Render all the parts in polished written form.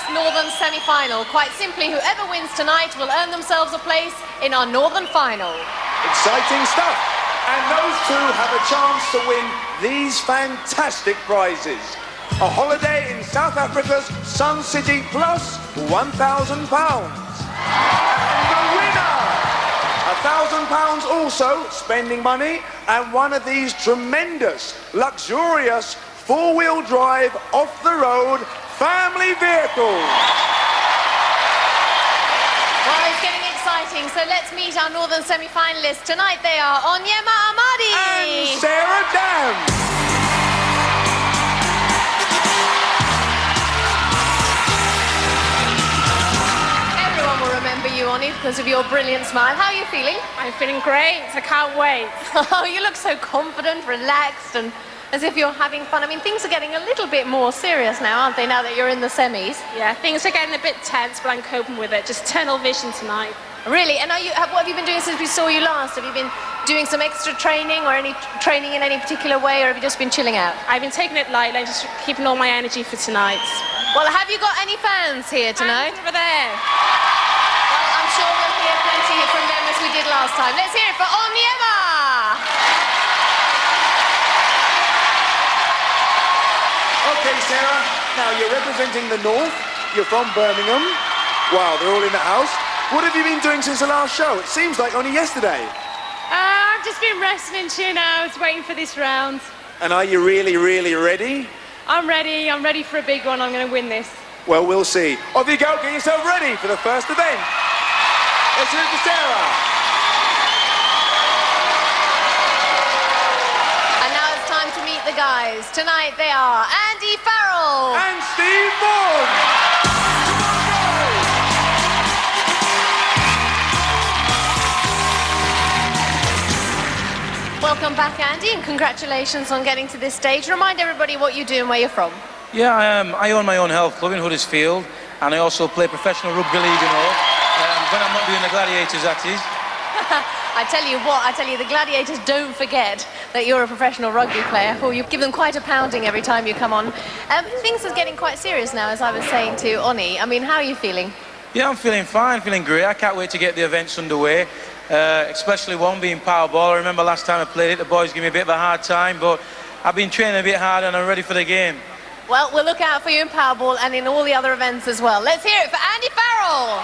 first Northern semi-final. Quite simply, whoever wins tonight will earn themselves a place in our Northern final. Exciting stuff. And those two have a chance to win these fantastic prizes. A holiday in South Africa's Sun City plus £1,000. And the winner, £1,000 also, spending money, and one of these tremendous, luxurious, four-wheel drive, off-the-road family vehicles. Well, it's getting exciting, so let's meet our Northern semi-finalists. Tonight they are Onyema Amadi and Sarah Dam. You, Oni, because of your brilliant smile. How are you feeling? I'm feeling great. I can't wait. Oh, you look so confident, relaxed, and as if you're having fun. I mean, things are getting a little bit more serious now, aren't they, now that you're in the semis? Yeah, things are getting a bit tense, but I'm coping with it. Just tunnel vision tonight. Really? And what have you been doing since we saw you last? Have you been doing some extra training or any training in any particular way, or have you just been chilling out? I've been taking it lightly, just keeping all my energy for tonight. Well, have you got any fans here tonight? Fans over there. I'm sure we'll hear plenty from them as we did last time. Let's hear it for Onyema! Okay, Sarah, now you're representing the North. You're from Birmingham. Wow, they're all in the house. What have you been doing since the last show? It seems like only yesterday. I've just been wrestling 2 hours, waiting for this round. And are you really, really ready? I'm ready. I'm ready for a big one. I'm going to win this. Well, we'll see. Off you go. Get yourself ready for the first event. Let's hear it for Sarah. And now it's time to meet the guys. Tonight they are Andy Farrell. And Steve Vaughan. Welcome back, Andy, and congratulations on getting to this stage. Remind everybody what you do and where you're from. Yeah, I own my own health club in Huddersfield, and I also play professional rugby league and all. When I'm not doing the Gladiators, that is. I tell you, the Gladiators don't forget that you're a professional rugby player. Oh, you give them quite a pounding every time you come on. Things are getting quite serious now, as I was saying to Oni. I mean, how are you feeling? Yeah, I'm feeling fine, feeling great. I can't wait to get the events underway, especially one being Powerball. I remember last time I played it, the boys gave me a bit of a hard time, but I've been training a bit hard and I'm ready for the game. Well, we'll look out for you in Powerball and in all the other events as well. Let's hear it for Andy Farrell.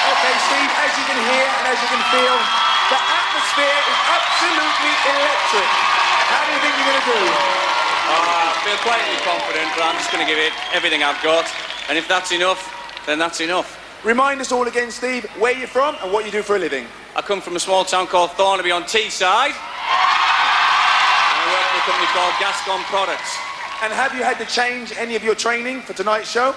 Okay, Steve, as you can hear and as you can feel, the atmosphere is absolutely electric. How do you think you're going to do? I feel quietly confident, but I'm just going to give it everything I've got. And if that's enough, then that's enough. Remind us all again, Steve, where you're from and what you do for a living. I come from a small town called Thornaby on Teesside. And I work for a company called Gascon Products. And have you had to change any of your training for tonight's show?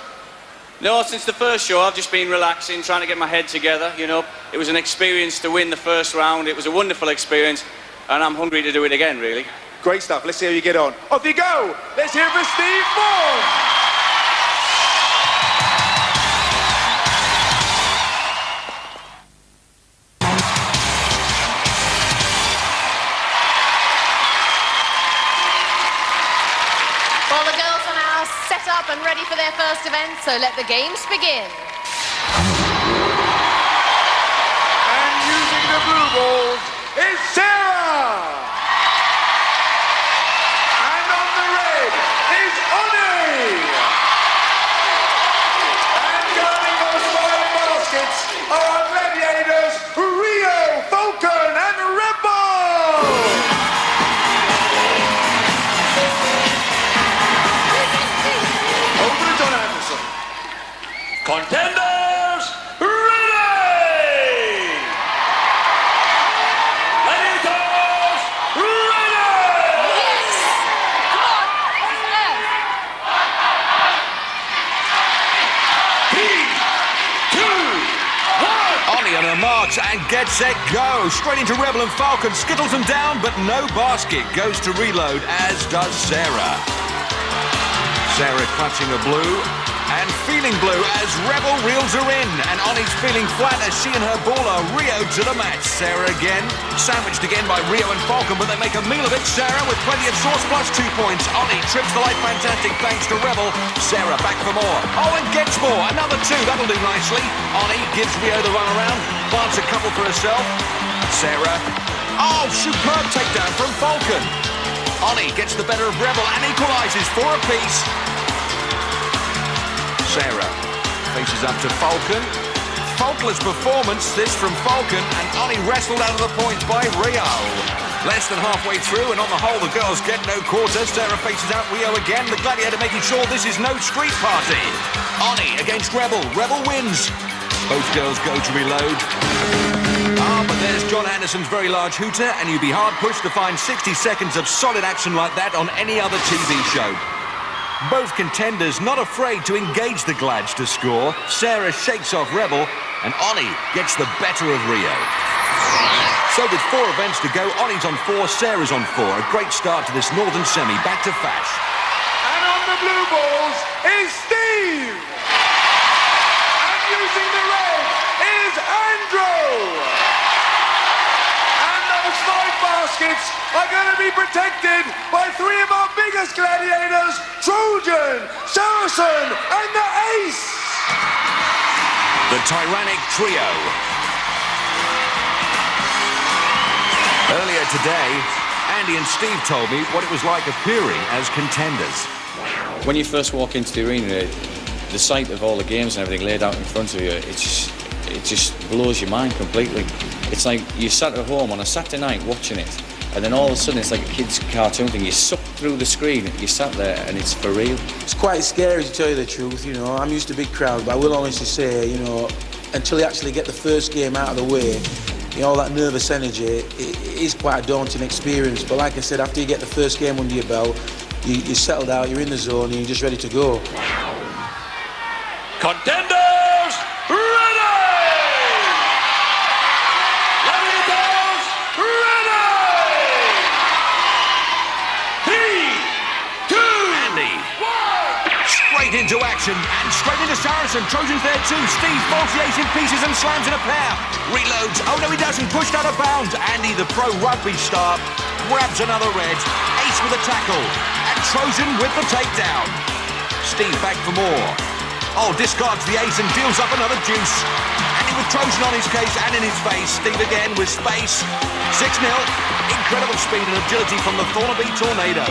No, since the first show, I've just been relaxing, trying to get my head together, you know. It was an experience to win the first round. It was a wonderful experience, and I'm hungry to do it again, really. Great stuff. Let's see how you get on. Off you go. Let's hear it for Steve Vaughan. Well, the girls are now set up and ready for their first event, so let the games begin. And using the blue balls is Sarah. And on the red is Oni. And guarding those 5 baskets are our Gladiators, Rio, Falcon, and Rebel. Contenders, ready! Gladiators, ready! Yes! Come on! Three, 2, 1. Ollie on her marks and get set, go. Straight into Rebel and Falcon, skittles them down, but no basket. Goes to reload, as does Sarah. Sarah clutching a blue. And feeling blue as Rebel reels her in. And Oni's feeling flat as she and her ball are Rio to the match. Sarah again. Sandwiched again by Rio and Falcon, but they make a meal of it. Sarah with plenty of sauce plus 2 points. Oni trips the light fantastic thanks to Rebel. Sarah back for more. Oh, and gets more. Another 2. That'll do nicely. Oni gives Rio the run around. Plants a couple for herself. Sarah. Oh, superb takedown from Falcon. Oni gets the better of Rebel and equalises 4 apiece. Sarah faces up to Falcon. Faultless performance, this from Falcon, and Oni wrestled out of the points by Rio. Less than halfway through, and on the whole, the girls get no quarter. Sarah faces out Rio again, the Gladiator making sure this is no street party. Oni against Rebel. Rebel wins. Both girls go to reload. Ah, but there's John Anderson's very large hooter, and you'd be hard-pushed to find 60 seconds of solid action like that on any other TV show. Both contenders not afraid to engage the Glads to score. Sarah shakes off Rebel, and Oni gets the better of Rio. So with 4 events to go, Oni's on 4, Sarah's on 4. A great start to this Northern Semi. Back to Fash. And on the blue balls is Steve. And using the red is Andrew. And those 5 baskets are going to be protected by 3 of our biggest gladiators, Trojan, Saracen, and the Ace. The tyrannic trio. Earlier today, Andy and Steve told me what it was like appearing as contenders. When you first walk into the arena, the sight of all the games and everything laid out in front of you, it just blows your mind completely. It's like you sat at home on a Saturday night watching it, and then all of a sudden it's like a kid's cartoon thing. You suck through the screen, you sat there, and it's for real. It's quite scary, to tell you the truth. You know, I'm used to big crowd, but I will honestly say, you know, until you actually get the first game out of the way, you know, all that nervous energy, it is quite a daunting experience. But like I said, after you get the first game under your belt, you're settled out, you're in the zone, and you're just ready to go. Contenders, ready! Gladiators, ready! 3, 2, Andy. 1! Straight into action and straight into Saracen. Trojan's there too. Steve falls the Ace in pieces and slams in a pair. Reloads. Oh no, he doesn't. Pushed out of bounds. Andy, the pro rugby star, grabs another red. Ace with a tackle. And Trojan with the takedown. Steve back for more. Oh, discards the Ace and deals up another deuce. Andy with Trojan on his case and in his face. Steve again with space. 6-0. Incredible speed and agility from the Thornaby Tornado.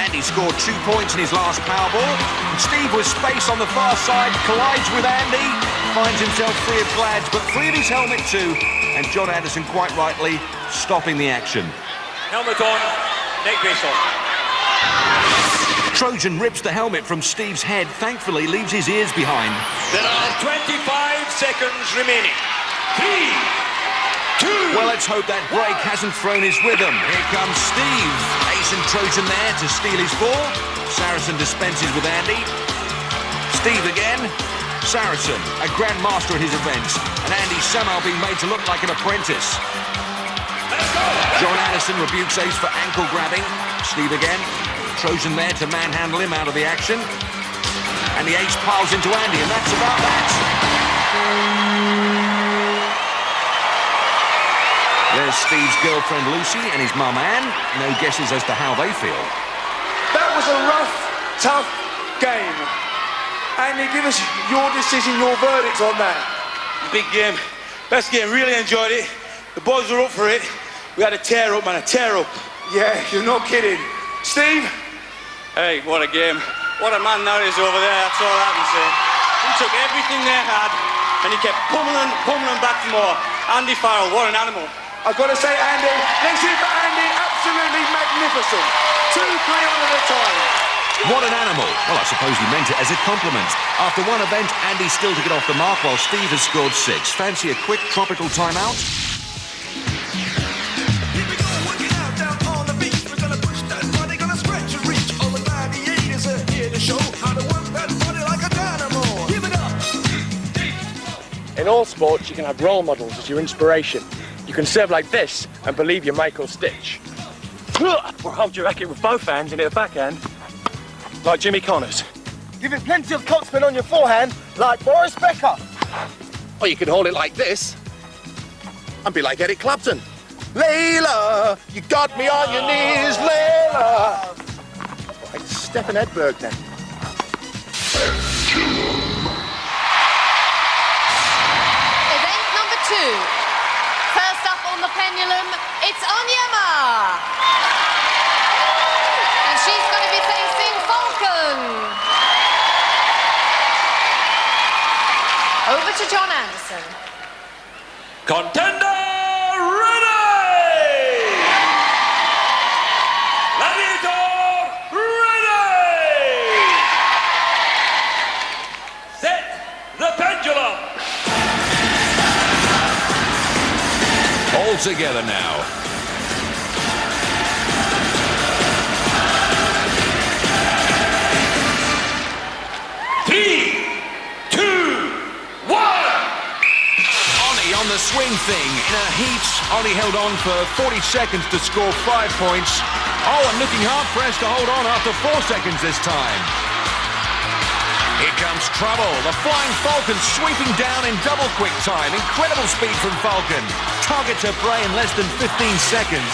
Andy scored 2 points in his last Powerball. And Steve with space on the far side collides with Andy. Finds himself free of Glads, but free of his helmet too. And John Anderson, quite rightly, stopping the action. Helmet on, neck brace on. Trojan rips the helmet from Steve's head, thankfully leaves his ears behind. There are 25 seconds remaining. 3, 2. Well, let's hope that break hasn't thrown his rhythm. Here comes Steve. Ace and Trojan there to steal his ball. Saracen dispenses with Andy. Steve again. Saracen, a grand master at his events. And Andy somehow being made to look like an apprentice. John Anderson rebukes Ace for ankle grabbing. Steve again. Trojan there to manhandle him out of the action. And the Ace piles into Andy, and that's about that. There's Steve's girlfriend Lucy and his mum Anne. No guesses as to how they feel. That was a rough, tough game. Andy, give us your decision, your verdict on that. Big game. Best game. Really enjoyed it. The boys were up for it. We had a tear up, man. A tear up. Yeah, you're not kidding. Steve? Hey, what a game. What a man that is over there, that's all I can say. He took everything they had and he kept pummeling back for more. Andy Farrell, what an animal. I've got to say, Andy, let's hear for Andy, absolutely magnificent. 2-3 on at a time. What an animal. Well, I suppose he meant it as a compliment. After one event, Andy's still to get off the mark while Steve has scored 6. Fancy a quick tropical timeout? In all sports, you can have role models as your inspiration. You can serve like this and believe you're Michael Stitch. Or hold your racket with both hands and hit the backhand, like Jimmy Connors. Give it plenty of topspin on your forehand, like Boris Becker. Or you could hold it like this and be like Eric Clapton. Layla, you got me on your knees, Layla. Right, Stefan Edberg then. Event number 2. First up on the pendulum, it's Onyema. And she's going to be facing Falcon. Over to John Anderson. Contender ready! Gladiator ready! Set the pendulum! All together now. Three, two, one! On the swing thing. In a heat, Ollie held on for 40 seconds to score 5 points. Oh, and looking hard-pressed to hold on after 4 seconds this time. Here comes trouble. The Flying Falcon sweeping down in double quick time. Incredible speed from Falcon. Targets her prey in less than 15 seconds.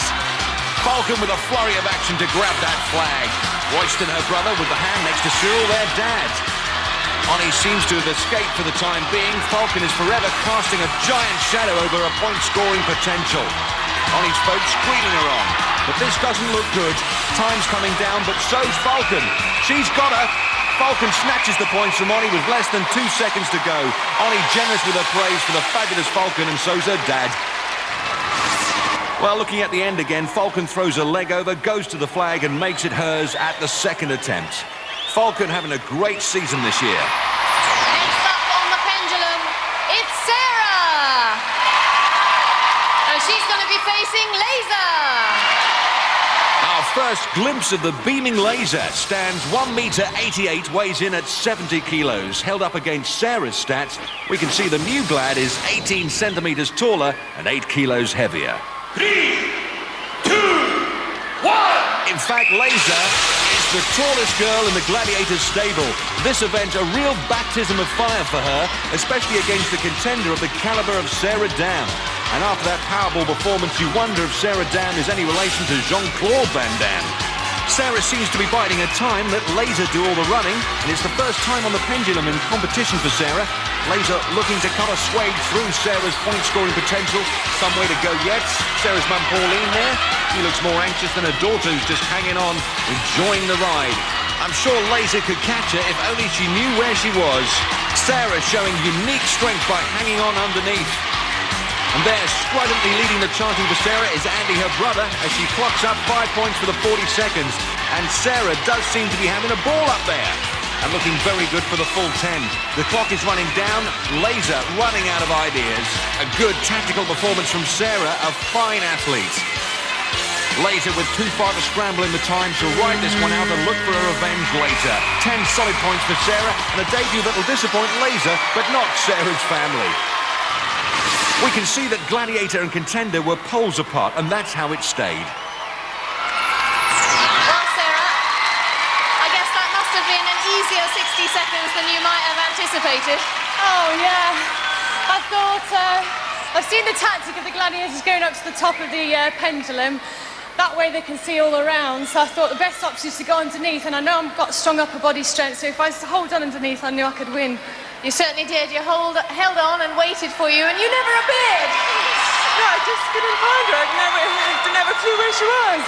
Falcon with a flurry of action to grab that flag. Royston, her brother, with the hand next to Cyril, their dad. Oni seems to have escaped for the time being. Falcon is forever casting a giant shadow over her point-scoring potential. Oni's folks screening her on, but this doesn't look good. Time's coming down, but so's Falcon. She's got her. Falcon snatches the points from Oni with less than 2 seconds to go. Oni generous with her praise for the fabulous Falcon, and so's her dad. Well, looking at the end again, Falcon throws a leg over, goes to the flag, and makes it hers at the second attempt. Falcon having a great season this year. Next up on the pendulum, it's Sarah. And she's going to be facing Laser. Our first glimpse of the beaming Laser stands 1.88 m, weighs in at 70 kilos. Held up against Sarah's stats, we can see the new Glad is 18 centimeters taller and 8 kilos heavier. 3, 2, 1! In fact, Laser is the tallest girl in the Gladiators stable. This event a real baptism of fire for her, especially against the contender of the caliber of Sarah Dam. And after that Powerball performance, you wonder if Sarah Dam is any relation to Jean-Claude Van Damme. Sarah seems to be biding her time, let Laser do all the running, and it's the first time on the pendulum in competition for Sarah. Laser looking to cut a swathe through Sarah's point-scoring potential. Some way to go yet. Sarah's mum Pauline there. She looks more anxious than her daughter, who's just hanging on, enjoying the ride. I'm sure Laser could catch her if only she knew where she was. Sarah showing unique strength by hanging on underneath. And there, stridently leading the chanting for Sarah is Andy, her brother, as she clocks up 5 points for the 40 seconds. And Sarah does seem to be having a ball up there. And looking very good for the full 10. The clock is running down. Laser running out of ideas. A good tactical performance from Sarah, a fine athlete. Laser with too far to scramble in the time. She'll ride this one out and look for a revenge later. 10 solid points for Sarah, and a debut that will disappoint Laser, but not Sarah's family. We can see that Gladiator and Contender were poles apart, and that's how it stayed. Well, Sarah, I guess that must have been an easier 60 seconds than you might have anticipated. Oh, yeah. I thought, I've seen the tactic of the Gladiators going up to the top of the pendulum. That way they can see all around. So I thought the best option is to go underneath, and I know I've got strong upper body strength, so if I just hold on underneath, I knew I could win. You certainly did. You held on and waited for you, and you never appeared. No, I just couldn't find her. I didn't have a clue where she was.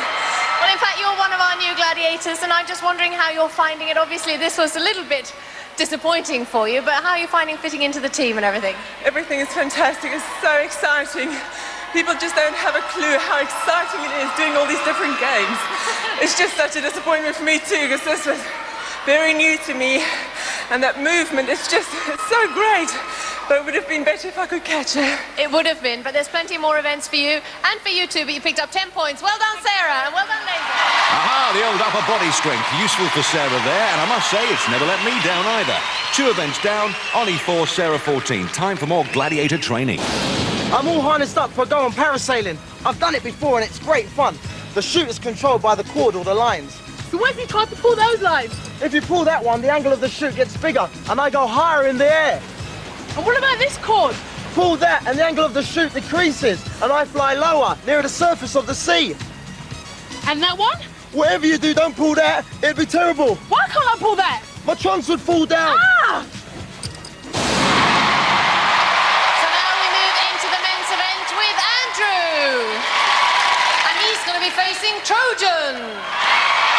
Well, in fact, you're one of our new gladiators, and I'm just wondering how you're finding it. Obviously, this was a little bit disappointing for you, but how are you finding fitting into the team and everything? Everything is fantastic. It's so exciting. People just don't have a clue how exciting it is doing all these different games. It's just such a disappointment for me too, because this was very new to me, and that movement is just so great. But it would have been better if I could catch her. It would have been, but there's plenty more events for you and for you too, but you picked up 10 points. Well done, Sarah, and well done, Laser. Aha, the old upper body strength. Useful for Sarah there, and I must say it's never let me down either. 2 events down, Ollie 4, Sarah 14. Time for more Gladiator training. I'm all harnessed up for going parasailing. I've done it before and it's great fun. The chute is controlled by the cord or the lines. So where's he trying to pull those lines? If you pull that one, the angle of the chute gets bigger, and I go higher in the air. And what about this cord? Pull that, and the angle of the chute decreases, and I fly lower, nearer the surface of the sea. And that one? Whatever you do, don't pull that. It'd be terrible. Why can't I pull that? My trunks would fall down. Ah! So now we move into the men's event with Andrew. And he's going to be facing Trojan.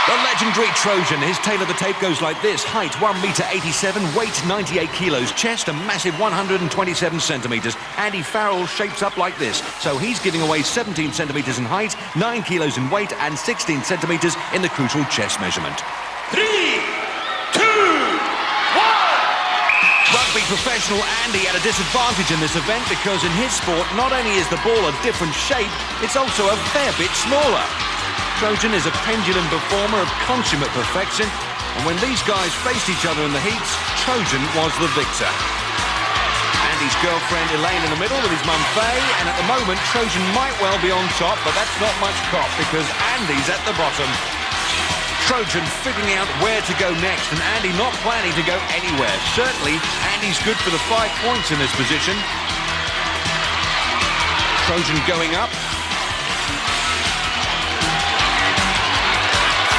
The legendary Trojan. His tail of the tape goes like this. Height 1.87 m, weight 98 kilos, chest a massive 127 centimetres. Andy Farrell shapes up like this. So he's giving away 17 centimetres in height, 9 kilos in weight and 16 centimetres in the crucial chest measurement. 3, 2, 1. Rugby professional Andy at a disadvantage in this event because in his sport not only is the ball a different shape, it's also a fair bit smaller. Trojan is a pendulum performer of consummate perfection, and when these guys faced each other in the heats, Trojan was the victor. Andy's girlfriend Elaine in the middle with his mum Faye, and at the moment Trojan might well be on top, but that's not much cop because Andy's at the bottom. Trojan figuring out where to go next, and Andy not planning to go anywhere. Certainly, Andy's good for the 5 points in this position. Trojan going up.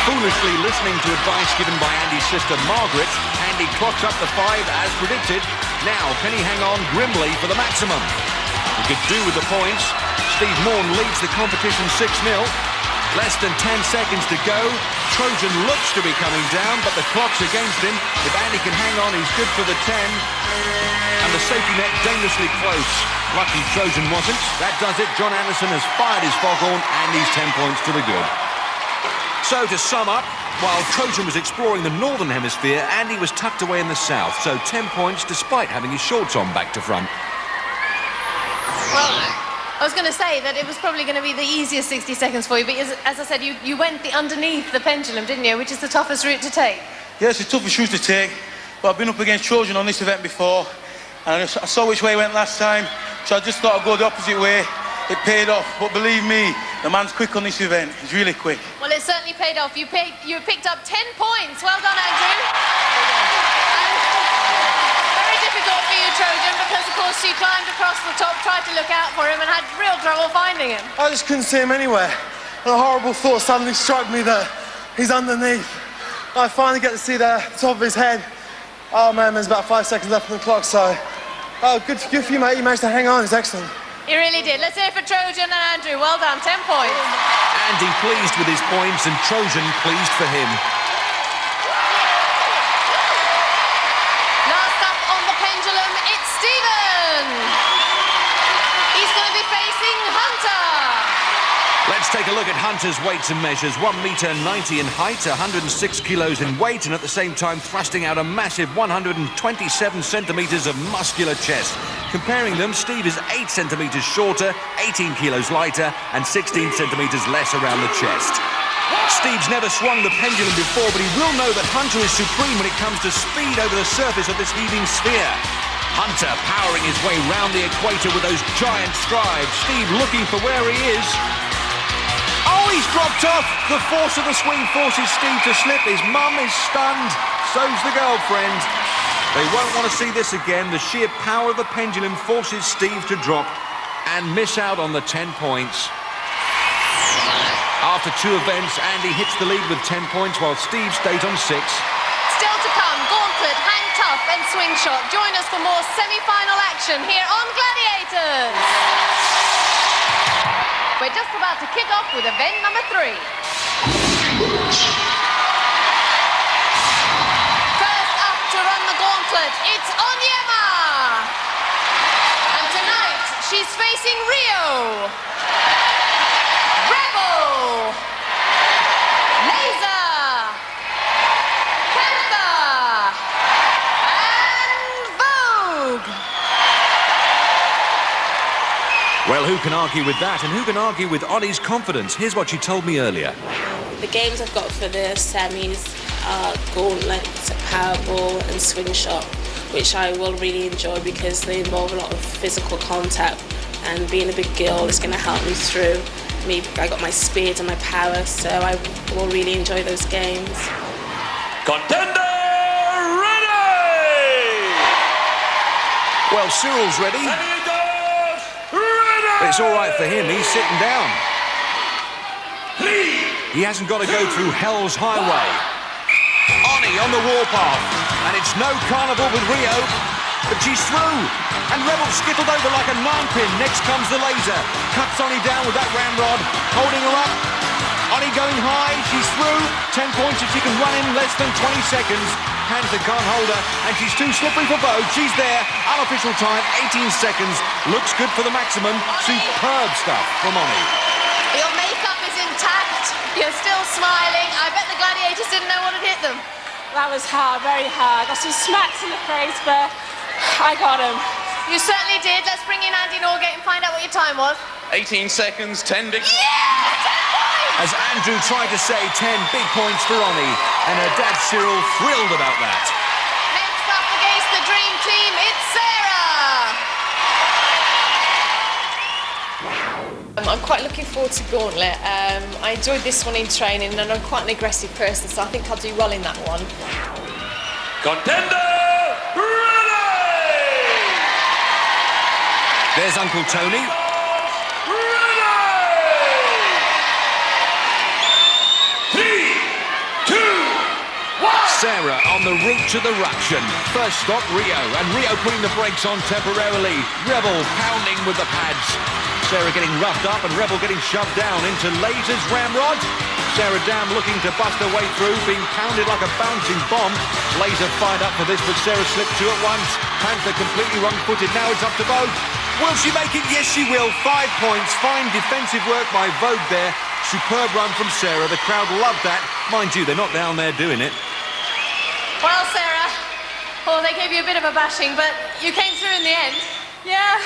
Foolishly listening to advice given by Andy's sister Margaret, Andy clocks up the 5 as predicted. Now, can he hang on grimly for the maximum? He could do with the points. Steve Morn leads the competition 6-0. Less than 10 seconds to go. Trojan looks to be coming down, but the clock's against him. If Andy can hang on, he's good for the 10. And the safety net dangerously close. Lucky Trojan wasn't. That does it. John Anderson has fired his foghorn, and he's 10 points to the good. So to sum up, while Trojan was exploring the northern hemisphere, Andy was tucked away in the south, so 10 points despite having his shorts on back to front. Well, I was going to say that it was probably going to be the easiest 60 seconds for you, but as I said, you went underneath the pendulum, didn't you, which is the toughest route to take? Yeah, it's the toughest route to take, but I've been up against Trojan on this event before, and I saw which way he went last time, so I just thought I'd go the opposite way. It paid off, but believe me, the man's quick on this event. He's really quick. Well, it certainly paid off. You picked up 10 points. Well done, Andrew. And very difficult for you, Trojan, because, of course, you climbed across the top, tried to look out for him, and had real trouble finding him. I just couldn't see him anywhere. And a horrible thought suddenly struck me that he's underneath. I finally get to see the top of his head. Oh, man, there's about 5 seconds left on the clock, so... Oh, good for you, mate. You managed to hang on. It's excellent. He really did. Let's hear it for Trojan and Andrew. Well done, 10 points. Andy pleased with his points and Trojan pleased for him. Last up on the pendulum, it's Stephen. He's going to be facing Hunter. Let's take a look at Hunter's weights and measures. 1.90 m in height, 106 kilos in weight, and at the same time thrusting out a massive 127 centimetres of muscular chest. Comparing them, Steve is 8 centimetres shorter, 18 kilos lighter, and 16 centimetres less around the chest. Steve's never swung the pendulum before, but he will know that Hunter is supreme when it comes to speed over the surface of this heaving sphere. Hunter powering his way round the equator with those giant strides. Steve looking for where he is. Oh, he's dropped off. The force of the swing forces Steve to slip. His mum is stunned. So's the girlfriend. They won't want to see this again. The sheer power of the pendulum forces Steve to drop and miss out on the 10 points. After 2 events, Andy hits the lead with 10 points while Steve stays on 6. Still to come, gauntlet, hang tough and swing shot. Join us for more semi-final action here on Gladiators. We're just about to kick off with event number 3. First up to run the gauntlet, it's Onyema. And tonight, she's facing Rio, Rebel, Laser, Panther, and Vogue. Well, who can argue with that, and who can argue with Oni's confidence? Here's what she told me earlier. The games I've got for the semis are gauntlet, powerball and swing shot, which I will really enjoy because they involve a lot of physical contact, and being a big girl is going to help me through. I got my speed and my power, so I will really enjoy those games. Contender ready! Well, Cyril's ready. Gladiators ready! But it's all right for him, he's sitting down. 3. He hasn't got to go through hell's highway. Oni on the warpath, and it's no carnival with Rio, but she's through. And Rebel skittled over like a 9-pin. Next comes the laser. Cuts Oni down with that ramrod, holding her up. Oni going high, she's through. 10 points if she can run in less than 20 seconds. Panther can't hold her, and she's too slippery for Vogue. She's there. Unofficial time, 18 seconds. Looks good for the maximum. Superb stuff from Oni. Your makeup is intact. You're still smiling. I bet the Gladiators didn't know what had hit them. That was hard, very hard. Got some smacks in the face, but I got him. You certainly did. Let's bring in Andy Norgate and find out what your time was. 18 seconds, 10 big... Yeah! 10 points! As Andrew tried to say 10 big points for Oni, and her dad Cyril thrilled about that. Next up against the Dream Team, it's Sarah! I'm quite looking forward to Gauntlet. I enjoyed this one in training, and I'm quite an aggressive person, so I think I'll do well in that one. Contender ready! There's Uncle Tony. Sarah on the route to the ruction. First stop, Rio, and Rio putting the brakes on temporarily. Rebel pounding with the pads. Sarah getting roughed up and Rebel getting shoved down into Laser's ramrod. Sarah Dam looking to bust her way through, being pounded like a bouncing bomb. Laser fired up for this, but Sarah slipped 2 at once. Panther completely wrong-footed. Now it's up to Vogue. Will she make it? Yes, she will. 5 points. Fine defensive work by Vogue there. Superb run from Sarah. The crowd loved that. Mind you, they're not down there doing it. Well, Sarah, they gave you a bit of a bashing, but you came through in the end. Yeah,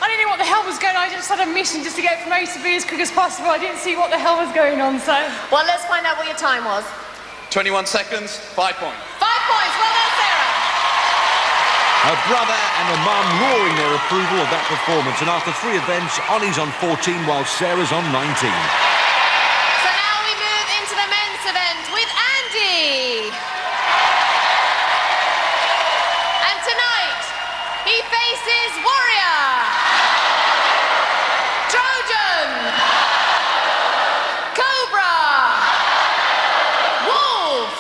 I didn't know what the hell was going on. I just had a mission just to get from A to B as quick as possible. I didn't see what the hell was going on, so... Well, let's find out what your time was. 21 seconds, 5 points. 5 points, well done, Sarah! Her brother and her mum roaring their approval of that performance. And after 3 events, Oni's on 14 while Sarah's on 19. So now we move into the men's event with Andy. And tonight, he faces Warrior, Trojan, Cobra, Wolf,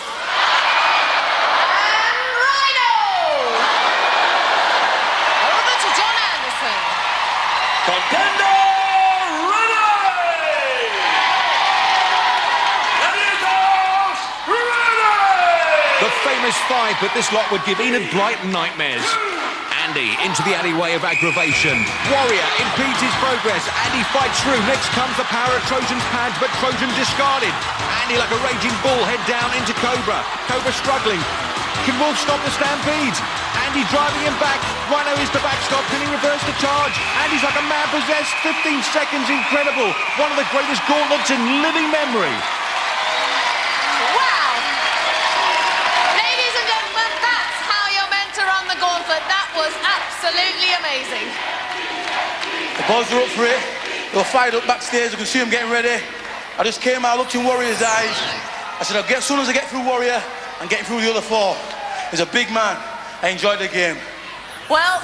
and Rhino. Over to John Anderson. Contender ready! Gladiators ready! The famous 5, but this lot would give Enid Blyton nightmares. Andy into the alleyway of aggravation. Warrior impedes his progress. Andy fights through. Next comes the power of Trojan's pads, but Trojan discarded. Andy like a raging bull head down into Cobra. Cobra struggling. Can Wolf stop the stampede? Andy driving him back. Rhino is the backstop. Can he reverse the charge? Andy's like a man possessed. 15 seconds, incredible. One of the greatest gauntlets in living memory. Wow! Ladies and gentlemen, that's how you're meant to run the gauntlet. That was absolutely amazing. The boys are up for it. They were fired up backstage. You can see them getting ready. I just came out, looked in Warrior's eyes. I said, as soon as I get through Warrior, I'm getting through the other 4. He's a big man. I enjoyed the game. Well,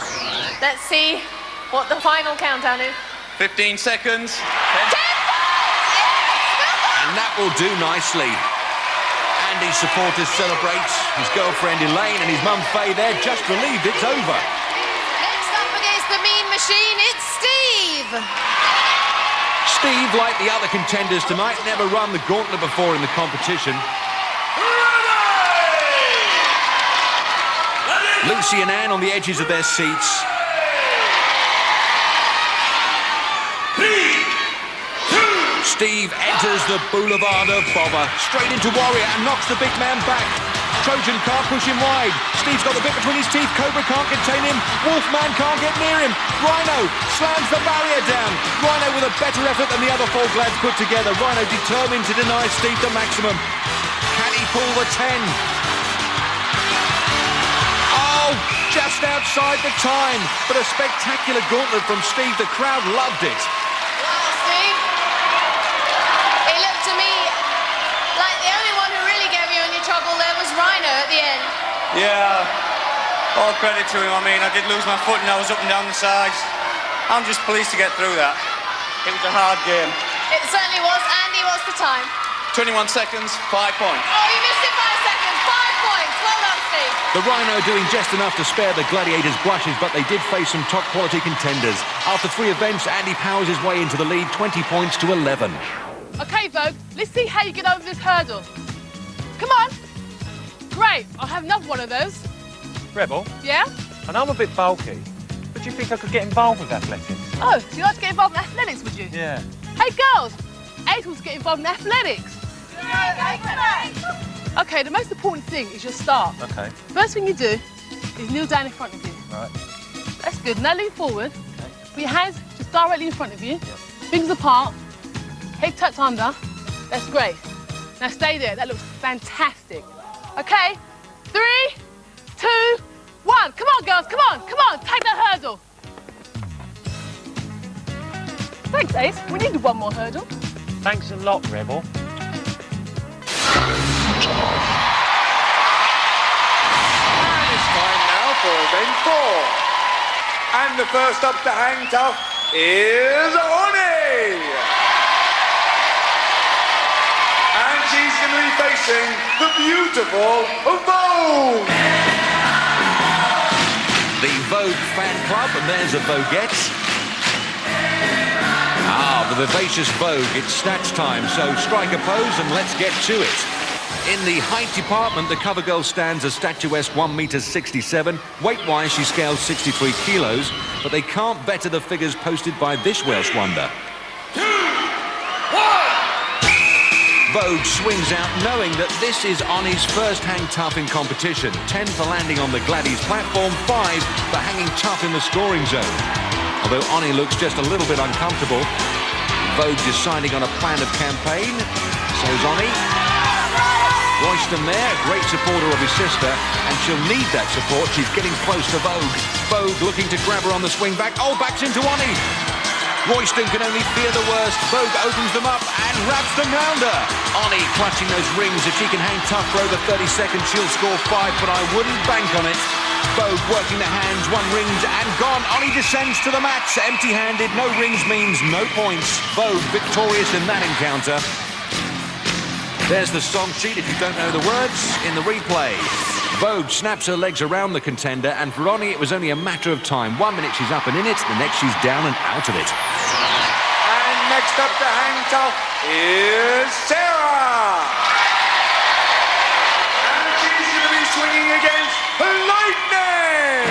let's see what the final countdown is. 15 seconds. 10. And that will do nicely. Andy's supporters celebrate. His girlfriend Elaine and his mum Faye, they're just relieved it's over. Next up against the Mean Machine, it's Steve. Steve, like the other contenders tonight, never run the gauntlet before in the competition. Lucy and Anne on the edges of their seats. 3, 2. Steve enters the boulevard of bother, straight into Warrior and knocks the big man back. Trojan can't push him wide. Steve's got the bit between his teeth. Cobra can't contain him. Wolfman can't get near him. Rhino slams the barrier down. Rhino with a better effort than the other 4 glads put together. Rhino determined to deny Steve the maximum. Can he pull the 10? Oh, just outside the time. But a spectacular gauntlet from Steve. The crowd loved it. Wow, Steve. Yeah, all credit to him. I mean, I did lose my foot and I was up and down the sides. I'm just pleased to get through that. It was a hard game. It certainly was. Andy, what's the time? 21 seconds, 5 points. Oh, you missed it 5 seconds. 5 points. Well done, Steve. The Rhino doing just enough to spare the Gladiators blushes, but they did face some top-quality contenders. After 3 events, Andy powers his way into the lead, 20 points to 11. OK, Vogue, let's see how you get over this hurdle. Come on. Great, I'll have another one of those. Rebel, Yeah? I know I'm a bit bulky, but do you think I could get involved with athletics? Oh, so you'd like to get involved in athletics, would you? Yeah. Hey, girls, Ace wants to get involved in athletics. OK, the most important thing is your start. OK. First thing you do is kneel down in front of you. Right. That's good. Now lean forward. Put your hands just directly in front of you. Fingers apart. Head tucked under. That's great. Now stay there. That looks fantastic. OK, 3, 2, 1. Come on, girls. Come on. Come on. Take that hurdle. Thanks, Ace. We needed one more hurdle. Thanks a lot, Rebel. And it's time now for event 4. And the first up to hang tough is Oni. And she's going to be facing the beautiful Vogue. The Vogue fan club, and there's a Voguette. Ah, the vivacious Vogue, it's snatch time, so strike a pose and let's get to it. In the height department, the cover girl stands a statuesque 1 metre 67. Weight-wise, she scales 63 kilos, but they can't better the figures posted by this Welsh wonder. 2, 1. Vogue swings out knowing that this is Oni's first hang tough in competition. 10 for landing on the Gladys platform, 5 for hanging tough in the scoring zone. Although Oni looks just a little bit uncomfortable, Vogue deciding on a plan of campaign. So's Oni. Royston there, a great supporter of his sister, and she'll need that support. She's getting close to Vogue. Vogue looking to grab her on the swing back. Oh, backs into Oni. Royston can only fear the worst. Vogue opens them up and wraps them round her. Oni clutching those rings. If she can hang tough for over 30 seconds, she'll score 5, but I wouldn't bank on it. Vogue working the hands, 1 rings and gone. Oni descends to the mats, empty-handed. No rings means no points. Vogue victorious in that encounter. There's the song sheet if you don't know the words in the replay. Vogue snaps her legs around the contender, and for Oni it was only a matter of time. 1 minute she's up and in it, the next she's down and out of it. And next up to hang tough is Sarah. And she's going to be swinging against Lightning.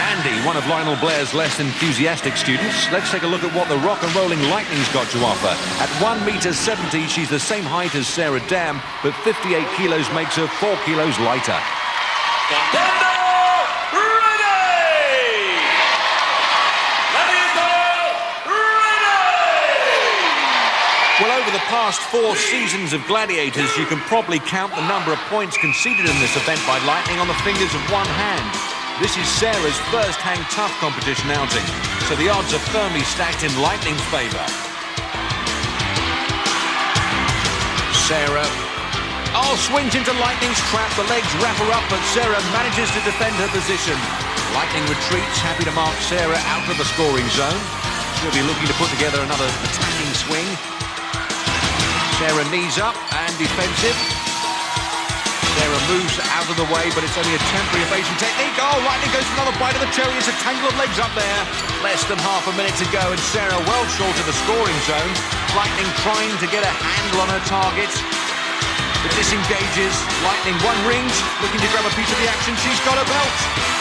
Andy, one of Lionel Blair's less enthusiastic students. Let's take a look at what the rock and rolling Lightning's got to offer. At 1 metre 70, she's the same height as Sarah Dam, but 58 kilos makes her 4 kilos lighter. Well, over the past 4 seasons of Gladiators, you can probably count the number of points conceded in this event by Lightning on the fingers of one hand. This is Sarah's first hang tough competition outing, so the odds are firmly stacked in Lightning's favour. Sarah. Oh, swings into Lightning's trap. The legs wrap her up, but Sarah manages to defend her position. Lightning retreats, happy to mark Sarah out of the scoring zone. She'll be looking to put together another attacking swing. Sarah knees up and defensive. Sarah moves out of the way, but it's only a temporary evasion technique. Oh, Lightning goes for another bite of the cherry. It's a tangle of legs up there. Less than half a minute to go, and Sarah well short of the scoring zone. Lightning trying to get a handle on her target. But disengages. Lightning 1 rings, looking to grab a piece of the action. She's got a belt.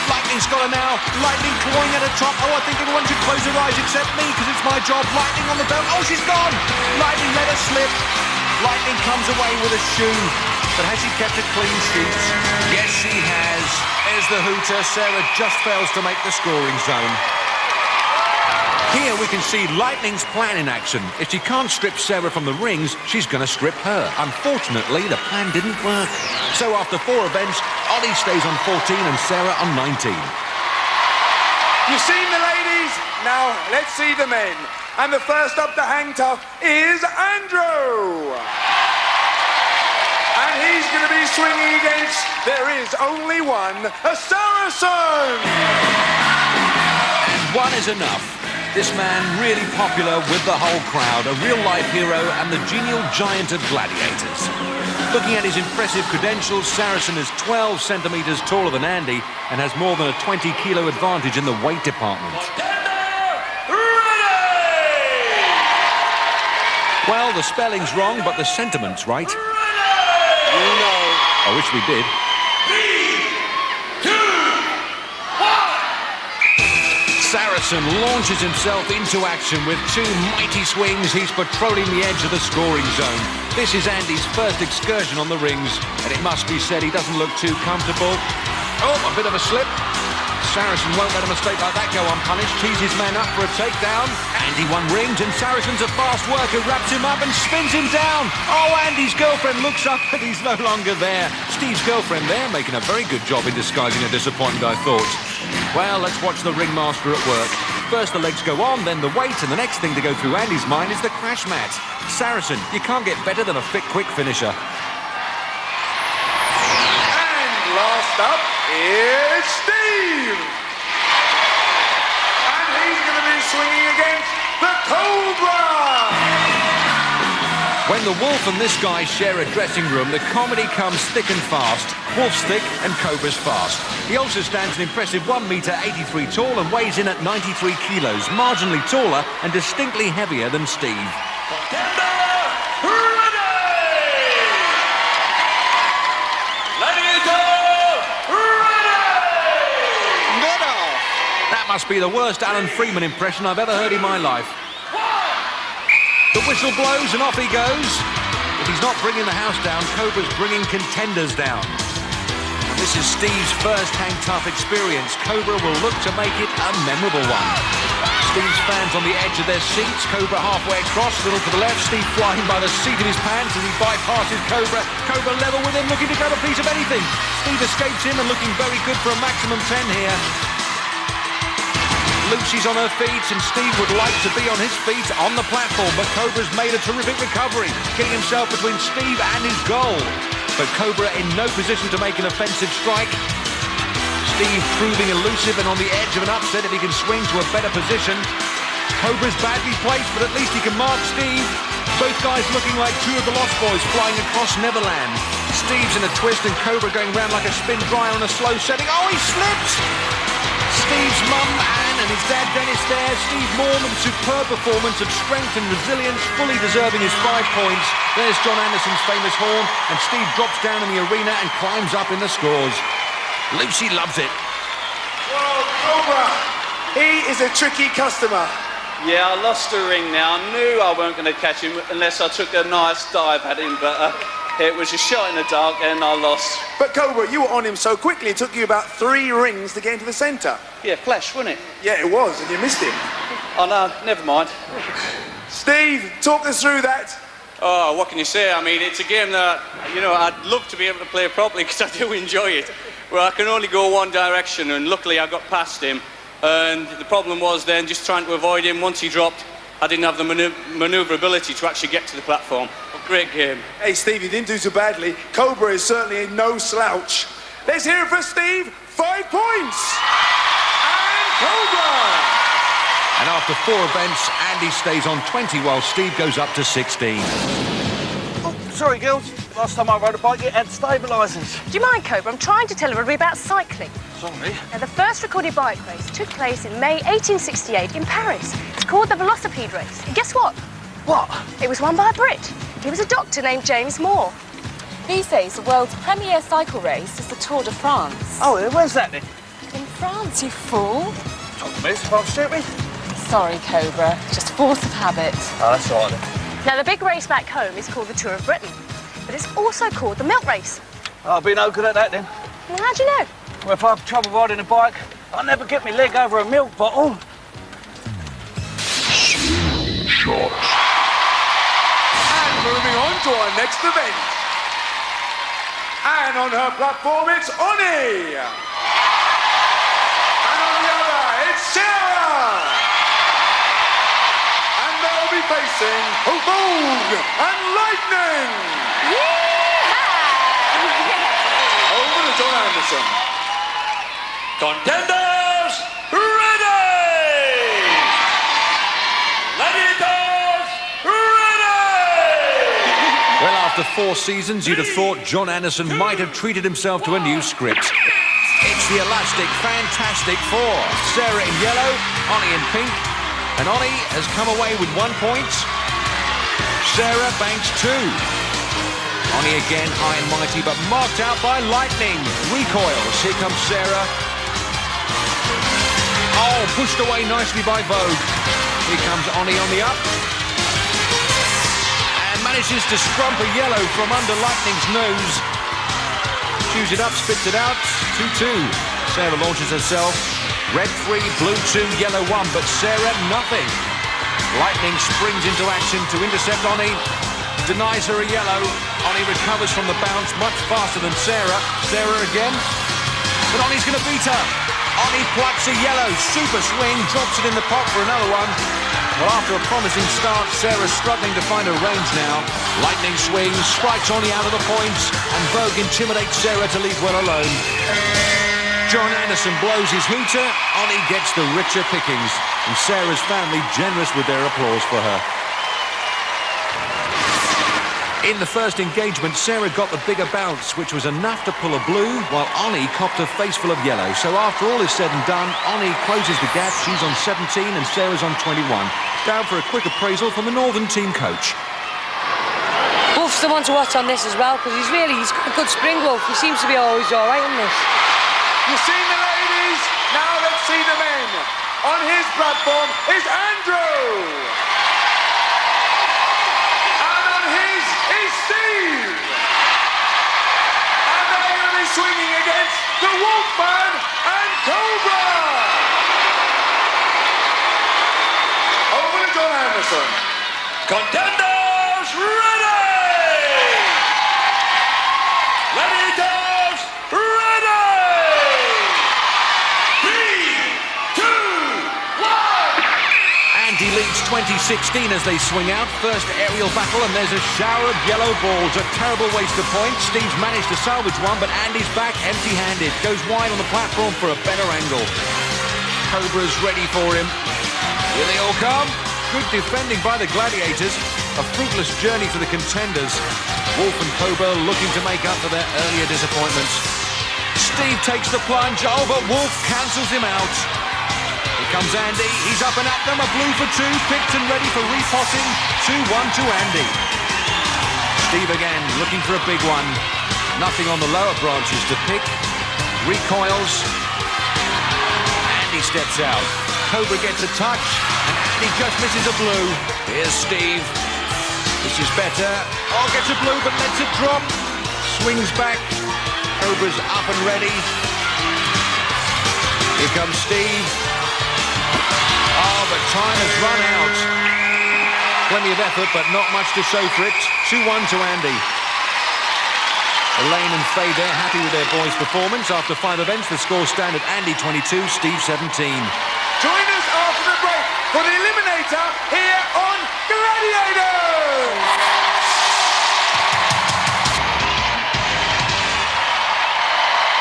Lightning's got her now. Lightning clawing at her top. Oh, I think everyone should close their eyes except me, because it's my job. Lightning on the belt. Oh, she's gone. Lightning let her slip. Lightning comes away with a shoe. But has she kept a clean sheet? Yes, she has. There's the hooter. Sarah just fails to make the scoring zone. Here we can see Lightning's plan in action. If she can't strip Sarah from the rings, she's going to strip her. Unfortunately, the plan didn't work. So after 4 events, Ollie stays on 14 and Sarah on 19. You've seen the ladies, now let's see the men. And the first up to hang tough is Andrew. And he swinging against, there is only one, a Saracen! And one is enough. This man really popular with the whole crowd, a real-life hero and the genial giant of Gladiators. Looking at his impressive credentials, Saracen is 12 centimetres taller than Andy and has more than a 20-kilo advantage in the weight department. Well, the spelling's wrong, but the sentiment's right. I wish we did. 3, 2, 1. Saracen launches himself into action with 2 mighty swings. He's patrolling the edge of the scoring zone. This is Andy's first excursion on the rings, and it must be said he doesn't look too comfortable. Oh, a bit of a slip. Saracen won't let a mistake like that go unpunished. Tees his man up for a takedown. Andy won rings, and Saracen's a fast worker, wraps him up and spins him down. Oh, Andy's girlfriend looks up and he's no longer there. Steve's girlfriend there making a very good job in disguising a disappointment, I thought. Well, let's watch the ringmaster at work. First the legs go on, then the weight, and the next thing to go through Andy's mind is the crash mat. Saracen, you can't get better than a fit, quick finisher. And last up is Steve! And he's going to be swinging against the Cobra! When the Wolf and this guy share a dressing room, the comedy comes thick and fast. Wolf's thick and Cobra's fast. He also stands an impressive 1 metre 83 tall and weighs in at 93 kilos, marginally taller and distinctly heavier than Steve. That must be the worst Alan Freeman impression I've ever heard in my life. The whistle blows and off he goes. If he's not bringing the house down, Cobra's bringing contenders down. And this is Steve's first hang tough experience. Cobra will look to make it a memorable one. Steve's fans on the edge of their seats. Cobra halfway across, little to the left. Steve flying by the seat of his pants as he bypasses Cobra. Cobra level with him, looking to grab a piece of anything. Steve escapes him and looking very good for a maximum 10 here. Lucy's on her feet and Steve would like to be on his feet on the platform, but Cobra's made a terrific recovery, getting himself between Steve and his goal. But Cobra in no position to make an offensive strike. Steve proving elusive and on the edge of an upset if he can swing to a better position. Cobra's badly placed, but at least he can mark Steve. Both guys looking like two of the Lost Boys flying across Neverland. Steve's in a twist and Cobra going round like a spin dryer on a slow setting. Oh, he slipped! Steve's mum, Anne, and his dad, Dennis there. Steve Mormon, superb performance of strength and resilience, fully deserving his 5 points. There's John Anderson's famous horn, and Steve drops down in the arena and climbs up in the scores. Lucy loves it. Well, Cobra, he is a tricky customer. Yeah, I lost the ring now. I knew I weren't going to catch him unless I took a nice dive at him, but it was a shot in the dark and I lost. But Cobra, you were on him so quickly, it took you about 3 rings to get into the centre. Yeah, flash, wasn't it? Yeah, it was, and you missed him. Oh, no, never mind. Steve, talk us through that. Oh, what can you say? I mean, it's a game that, you know, I'd love to be able to play properly because I do enjoy it. Well, I can only go one direction, and luckily I got past him. And the problem was then just trying to avoid him. Once he dropped, I didn't have the manoeuvrability to actually get to the platform. A great game. Hey, Steve, you didn't do so badly. Cobra is certainly no slouch. Let's hear it for Steve. 5 points. And Cobra. And after 4 events, Andy stays on 20 while Steve goes up to 16. Oh, sorry, girls. Last time I rode a bike, it had stabilisers. Do you mind, Cobra? I'm trying to tell everybody about cycling. Sorry. Now, the first recorded bike race took place in May 1868 in Paris. It's called the Velocipede Race. And guess what? What? It was won by a Brit. He was a doctor named James Moore. These days, the world's premier cycle race is the Tour de France. Oh, where's that then? In France, you fool. Talk to me, if I'm stupid. Sorry, Cobra. Just force of habit. Oh, that's all right then. Now, the big race back home is called the Tour of Britain, but it's also called the Milk Race. I'll be no good at that then. Well, how do you know? Well, if I have trouble riding a bike, I'll never get my leg over a milk bottle. Shot. And moving on to our next event. And on her platform, it's Oni. And on the other, it's Sarah. And they'll be facing Hulk and Lightning. Yeah! Anderson. Contenders, ready! Gladiators, ready! Well, after 4 seasons, you'd have thought John Anderson might have treated himself to a new script. It's the elastic Fantastic Four. Sarah in yellow, Ollie in pink, and Ollie has come away with 1 point. Sarah banks 2. Ollie again high and mighty, but marked out by lightning. Recoils. Here comes Sarah. Oh, pushed away nicely by Vogue. Here comes Ollie on the up. And manages to scrump a yellow from under Lightning's nose. Chews it up, spits it out. 2-2. Sarah launches herself. Red 3, blue 2, yellow 1, but Sarah nothing. Lightning springs into action to intercept Oni. Denies her a yellow. Oni recovers from the bounce much faster than Sarah. Sarah again. But Oni's going to beat her. Oni plucks a yellow. Super swing. Drops it in the pot for another one. Well, after a promising start, Sarah's struggling to find her range now. Lightning swings, strikes Oni out of the points, and Vogue intimidates Sarah to leave well alone. John Anderson blows his hooter. Oni gets the richer pickings, and Sarah's family generous with their applause for her. In the first engagement, Sarah got the bigger bounce, which was enough to pull a blue, while Oni copped a face full of yellow. So after all is said and done, Oni closes the gap. She's on 17 and Sarah's on 21. Down for a quick appraisal from the Northern team coach. Wolf's the one to watch on this as well, because he's got a good spring, Wolf. He seems to be always all right in this. You've seen the ladies, now let's see the men. On his platform is Andrew. And on his is Steve. And they're going to be swinging against the Wolfman and Cobra. Over to John Anderson. Contenders, ready! Gladiators, ready! 3, 2, 1! Andy leads 2016 as they swing out. First aerial battle, and there's a shower of yellow balls. A terrible waste of points. Steve's managed to salvage one, but Andy's back empty-handed. Goes wide on the platform for a better angle. Cobra's ready for him. Here they all come. Good defending by the Gladiators. A fruitless journey for the contenders. Wolf and Cobra looking to make up for their earlier disappointments. Steve takes the plunge. Oh, but Wolf cancels him out. Here comes Andy. He's up and at them. A blue for 2. Picked and ready for repossing. 2-1 to Andy. Steve again looking for a big one. Nothing on the lower branches to pick. Recoils. Andy steps out. Cobra gets a touch, and Andy just misses a blue. Here's Steve. This is better. Oh, gets a blue, but lets it drop. Swings back. Cobra's up and ready. Here comes Steve. Oh, but time has run out. Plenty of effort, but not much to show for it. 2-1 to Andy. Elaine and Faye there, happy with their boys' performance. After 5 events, the score stand at Andy 22, Steve 17. Join us after the break for the Eliminator here on Gladiators!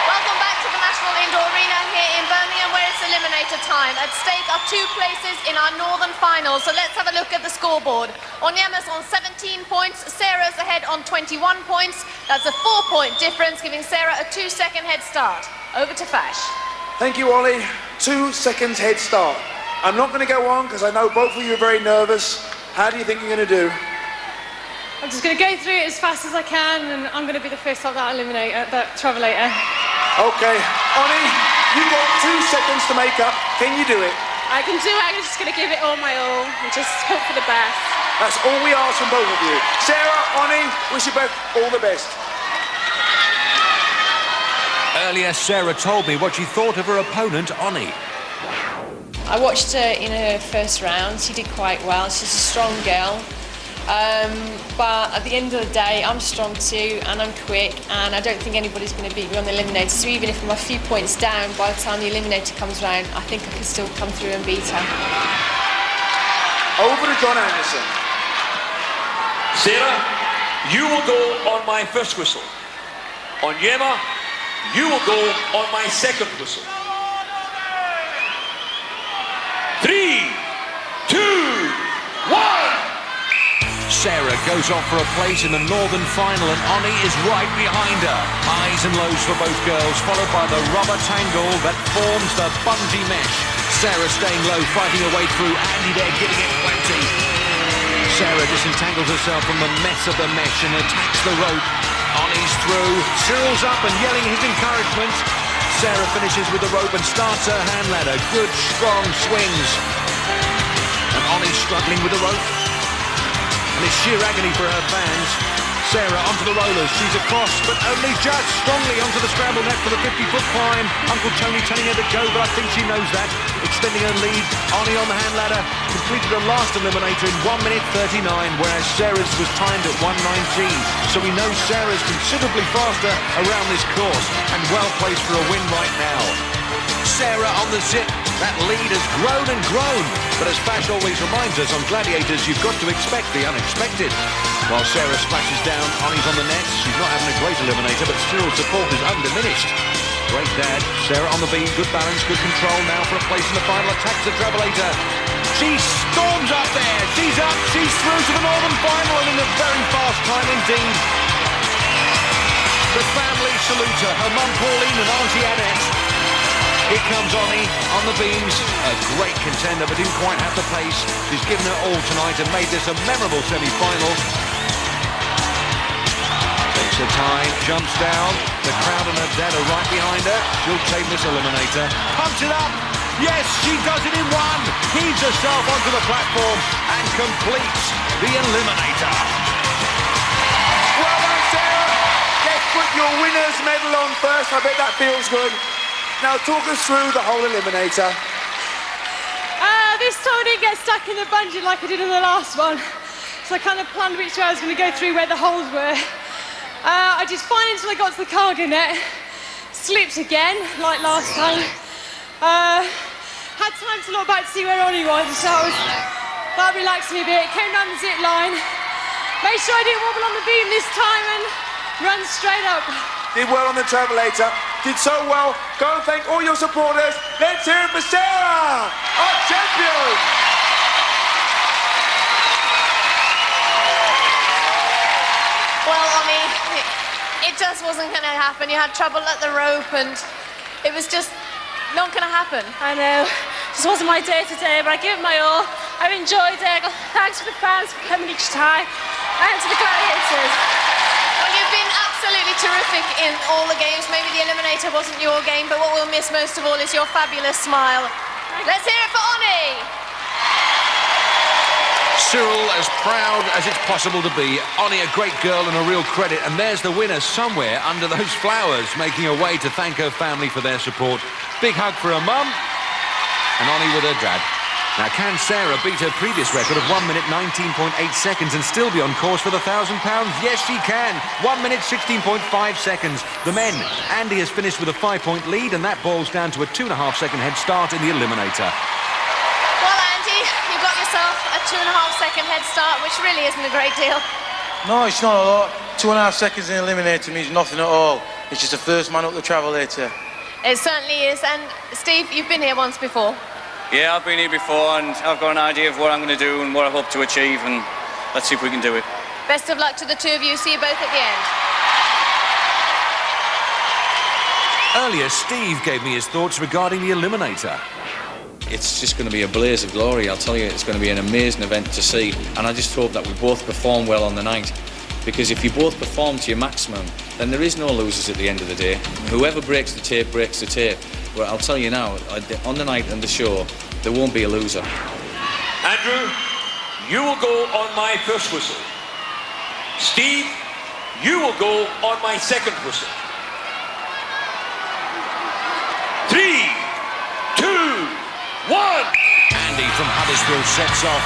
Welcome back to the National Indoor Arena here in Birmingham, where it's Eliminator time. At stake are 2 places in our Northern Final, so let's have a look at the scoreboard. Onyema's on 17 points, Sarah's ahead on 21 points. That's a 4-point difference, giving Sarah a 2-second head start. Over to Fash. Thank you, Ollie. 2 seconds head start. I'm not going to go on because I know both of you are very nervous. How do you think you're going to do? I'm just going to go through it as fast as I can, and I'm going to be the first of that eliminator, that travelator. Okay. Ollie, you've got 2 seconds to make up. Can you do it? I can do it. I'm just going to give it all my all and just hope for the best. That's all we ask from both of you. Sarah, Ollie, wish you both all the best. Earlier, Sarah told me what she thought of her opponent, Oni. I watched her in her first round. She did quite well. She's a strong girl. But at the end of the day, I'm strong too, and I'm quick, and I don't think anybody's going to beat me on the eliminator. So even if I'm a few points down, by the time the eliminator comes round, I think I can still come through and beat her. Over to John Anderson. Sarah, you will go on my first whistle. Onyema, you will go on my second whistle. 3, 2, 1. Sarah goes off for a place in the Northern Final and Oni is right behind her. Highs and lows for both girls, followed by the rubber tangle that forms the bungee mesh. Sarah staying low, fighting her way through. Andy there giving it plenty. Sarah disentangles herself from the mess of the mesh and attacks the rope. Oni's through. Cyril's up and yelling his encouragement. Sarah finishes with the rope and starts her hand ladder. Good, strong swings. And Oni's struggling with the rope. And it's sheer agony for her fans. Sarah onto the rollers. She's across, but only just strongly onto the scramble net for the 50-foot climb. Uncle Tony telling her to go, but I think she knows that. Extending her lead. Oni on the hand ladder. Completed her last eliminator in 1 minute 39, whereas Sarah's was timed at 1:19. So we know Sarah's considerably faster around this course and well placed for a win right now. Sarah on the zip. That lead has grown and grown. But as Fash always reminds us, on Gladiators, you've got to expect the unexpected. While Sarah splashes down, Oni's on the nets. She's not having a great eliminator, but Cyril's support is undiminished. Great dad. Sarah on the beam. Good balance, good control now for a place in the final. Attacks the travelator. She storms up there. She's up. She's through to the Northern Final and in a very fast time indeed. The family salute her. Her mum Pauline and Auntie Annette. Here comes Oni on the beams. A great contender, but didn't quite have the pace. She's given her all tonight and made this a memorable semi-final. Takes her time, jumps down. The crowd and her dad are right behind her. She'll take this eliminator. Pumps it up. Yes, she does it in one. Heaves herself onto the platform and completes the eliminator. Well done, Sarah. Let's put your winner's medal on first. I bet that feels good. Now talk us through the whole eliminator. This time I didn't get stuck in the bungee like I did in the last one. So I kind of planned which way I was going to go through where the holes were. I just fine until I got to the cargo net. Slipped again, like last time. Had time to look back to see where Oni was, so that relaxed me a bit. Came down the zip line. Made sure I didn't wobble on the beam this time and run straight up. Did well on the travelator. Did so well. Go and thank all your supporters. Let's hear it for Sarah, our champion. Well, Oni, it just wasn't going to happen. You had trouble at the rope and it was just not going to happen. I know. This wasn't my day today, but I gave it my all. I've enjoyed it. Thanks to the fans for coming each time and to the Gladiators. Well, you've been absolutely terrific in all the games. Maybe the eliminator wasn't your game, but what we'll miss most of all is your fabulous smile. Let's hear it for Oni. Cyril as proud as it's possible to be. Oni a great girl and a real credit. And there's the winner somewhere under those flowers, making her way to thank her family for their support. Big hug for her mum and Oni with her dad. Now, can Sarah beat her previous record of 1 minute 19.8 seconds and still be on course for the £1,000? Yes, she can. 1 minute 16.5 seconds. The men. Andy has finished with a 5-point lead, and that boils down to a 2.5-second head start in the eliminator. Well, Andy, you've got yourself a 2.5-second head start, which really isn't a great deal. No, it's not a lot. 2.5 seconds in the eliminator means nothing at all. It's just the first man up the travelator. It certainly is. And Steve, you've been here once before. Yeah, I've been here before and I've got an idea of what I'm going to do and what I hope to achieve, and let's see if we can do it. Best of luck to the two of you. See you both at the end. Earlier, Steve gave me his thoughts regarding the eliminator. It's just going to be a blaze of glory. I'll tell you, it's going to be an amazing event to see, and I just hope that we both perform well on the night, because if you both perform to your maximum, then there is no losers at the end of the day. Whoever breaks the tape breaks the tape. But I'll tell you now, on the night and the show, there won't be a loser. Andrew, you will go on my first whistle. Steve, you will go on my second whistle. 3, 2, 1. Andy from Huddersfield sets off,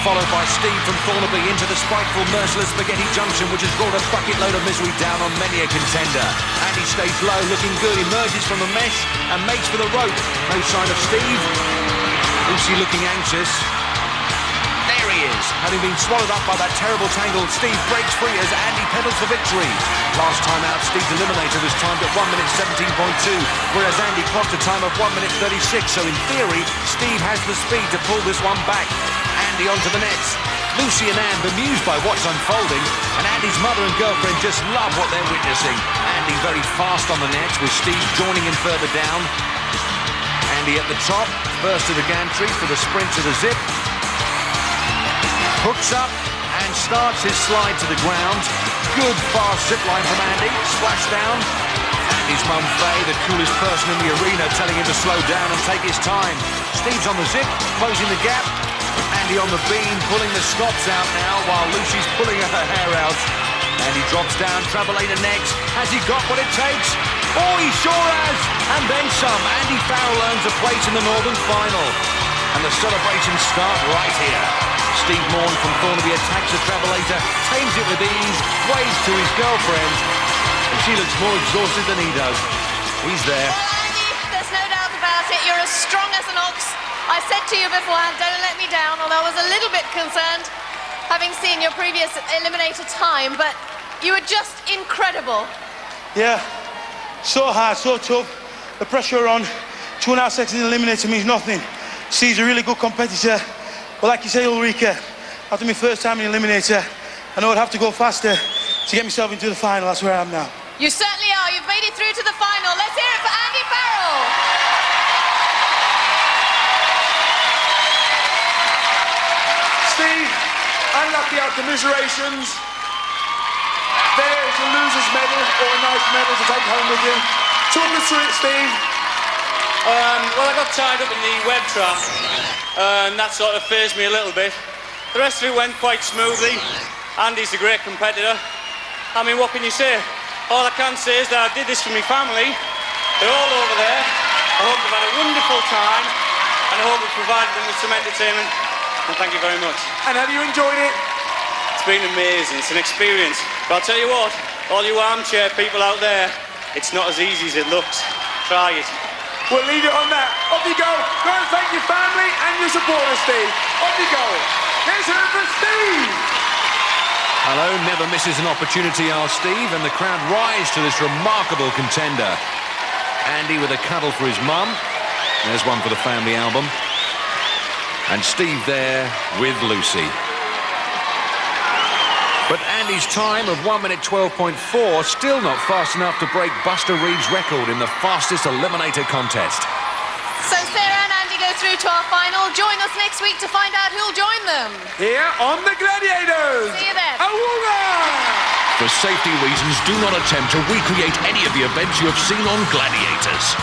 followed by Steve from Thornaby into the spiteful, merciless Spaghetti Junction, which has brought a bucket load of misery down on many a contender. Andy stays low, looking good, emerges from the mesh and makes for the rope. No sign of Steve. Lucy looking anxious. There he is. Gladiators. Having been swallowed up by that terrible tangle, Steve breaks free as Andy pedals for victory. Last time out, Steve's eliminator was timed at 1 minute 17.2, whereas Andy clocked a time of 1 minute 36. So in theory, Steve has the speed to pull this one back. Andy onto the nets. Lucy and Anne bemused by what's unfolding, and Andy's mother and girlfriend just love what they're witnessing. Andy very fast on the nets, with Steve joining in further down. Andy at the top, first to the gantry for the sprint to the zip. Hooks up and starts his slide to the ground. Good fast zip line from Andy, splash down. Andy's mum Faye, the coolest person in the arena, telling him to slow down and take his time. Steve's on the zip, closing the gap. Andy on the beam, pulling the stops out now, while Lucy's pulling her hair out. Andy drops down, Travelator next. Has he got what it takes? Oh, he sure has! And then some. Andy Farrell earns a place in the Northern Final. And the celebrations start right here. Steve Morn from Thornaby attacks the Travelator, tames it with ease, waves to his girlfriend, and she looks more exhausted than he does. He's there. Well, Andy, there's no doubt about it. You're as strong as an ox. I said to you beforehand, don't let me down, although I was a little bit concerned having seen your previous eliminator time, but you were just incredible. Yeah, so hard, so tough. The pressure on 2.5 seconds in the eliminator means nothing. Steve's a really good competitor, but like you say, Ulrika, after my first time in the eliminator, I know I'd have to go faster to get myself into the final. That's where I am now. You certainly are. You've made it through to the final. Let's hear it for Andy Farrell. Steve, unlucky our commiserations. There's a loser's medal, or a nice medal to take home with you. Talk us through it, Steve. Well, I got tied up in the web trap, and that sort of phased me a little bit. The rest of it went quite smoothly. Andy's a great competitor. I mean, what can you say? All I can say is that I did this for my family. They're all over there. I hope they've had a wonderful time, and I hope we've provided them with some entertainment. And thank you very much. And have you enjoyed it? It's been amazing. It's an experience. But I'll tell you what, all you armchair people out there, it's not as easy as it looks. Try it. We'll leave it on that. Off you go. Go and thank your family and your supporters, Steve. Off you go. Here's her for Steve. Hello, never misses an opportunity, our Steve, and the crowd rise to this remarkable contender. Andy with a cuddle for his mum. There's one for the family album. And Steve there with Lucy. But Andy's time of 1 minute 12.4 still not fast enough to break Buster Reed's record in the fastest eliminator contest. So Sarah and Andy go through to our final. Join us next week to find out who'll join them. Here on the Gladiators. See you then. For safety reasons, do not attempt to recreate any of the events you have seen on Gladiators.